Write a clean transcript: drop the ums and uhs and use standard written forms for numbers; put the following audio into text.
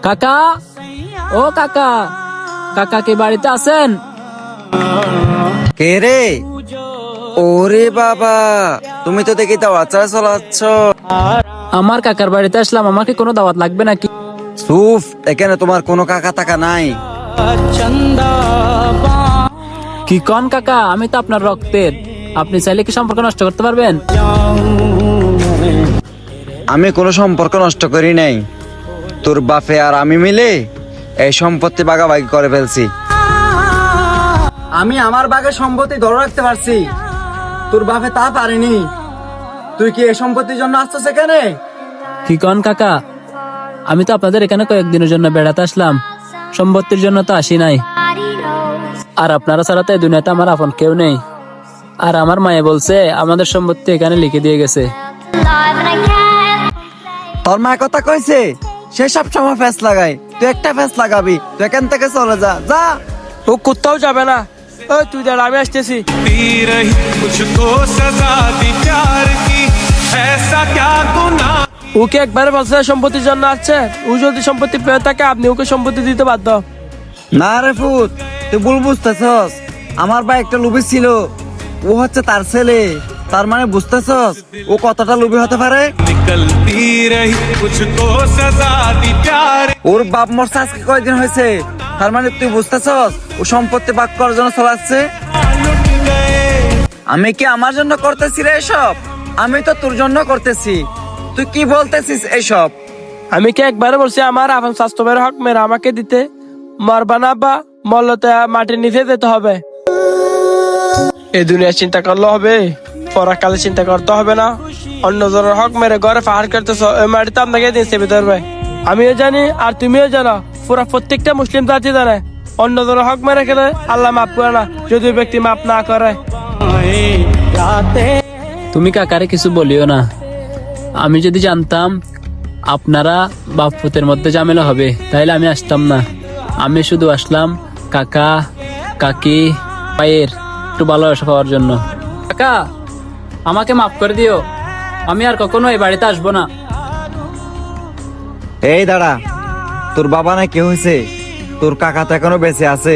কাকা, ও কাকা, কাকা কি বাড়িতে আছেন? কে রে? ওরে বাবা, তুমি তো দেখি তো আচার চালাচ্ছ। আমার কাকার বাড়িতে আসলাম, আমাকে কোনো দাওয়াত লাগবে নাকি? সুফ, এখানে তোমার কোনো কাকা টাকা নাই। কি কন কাকা, আমি তো আপনার রক্তের, আপনি চাইলে কি সম্পর্ক নষ্ট করতে পারবেন? আমি কোনো সম্পর্ক নষ্ট করি নাই। তোর বাপে আর আমি মিলে এই সম্পত্তি ভাগাভাগি করে ফেলছি। আমি আমার বাগের সম্পত্তি ধরে রাখতে পারছি, তোর বাপে তা পারেনি। তুই কি এই সম্পত্তির জন্য আসছিস এখানে? কি কন কাকা, আমি তো আপনাদের এখানে কয়েকদিনের জন্য বেড়াতে আসলাম, সম্পত্তির জন্য তো আসি নাই। আর আপনারা ছাড়া তো এই দুনিয়াতে আমার আপন কেউ নেই। আর আমার মায়ে বলছে আমাদের সম্পত্তি এখানে লিখে দিয়ে গেছে। তোর মা কথা কইছে, সে সব সময় ফ্যাস লাগাই, তুই একটা ফ্যাস লাগাবি, তুই এখান থেকে চলে যা। যা, ও কোথাও যাবে না। ওই তুই দাঁড়া, আমি আসতেছি। ওকে একবারে বলছে সম্পত্তির জন্য আসছে, ও যদি সম্পত্তি পেয়ে থাকে আপনি ওকে সম্পত্তি দিতে বাধ্য। না রে ফুট, তুই ভুল বুঝতেছস। আমার ভাই একটা লোভী ছিল, ও হচ্ছে তার ছেলে। তার মানে বুঝতেছস ও কতটা লোভী হতে পারে। ওর বাপ মরছে আজকে কয়দিন হয়েছে, তার মানে তুই বুঝতেছস ও সম্পত্তি ভাগ করার জন্য চলাচ্ছে। আমি কি আমার জন্য করতেছি রে এসব? আমি তো তোর জন্য করতেছি। তুই কি বলতেছিস এইসব? আমি কি একবারে বলছি আমার আপন স্বাস্থ্য বের হক মেরে আমাকে দিতে? মরবা না বা মরলতে মাটির নিচে যেতে হবে। এই দুনিয়ার চিন্তা করলে হবে, পরাকালে চিন্তা করতে হবে না। অন্য জনের হক মেরে ঘরে পাহাড় করতেছ, ওই মাটিতে আপনাকে দিন চেপে ধরবে। আমিও জানি আর তুমিও জানো, পুরা প্রত্যেকটা মুসলিম জাতি জানে অন্য জনের হক মেরে খেলে আল্লাহ মাফ করে না, যদি ওই ব্যক্তি মাফ না করে। তুমি কাকারে কিছু বলিও না। আমি যদি জানতাম আপনারা বাপ পুতের মধ্যে ঝামেলা হবে তাইলে আমি আসতাম না। আমি শুধু আসলাম কাকা কাকি ভাইয়ের একটু ভালোবাসা পাওয়ার জন্য। কাকা, আমাকে মাফ করে দিও, আমি আর কখনো এই বাড়িতে আসবো না। এই দাঁড়া, তোর বাবা না কি হয়েছে? তোর কাকা তো এখনো বেঁচে আছে।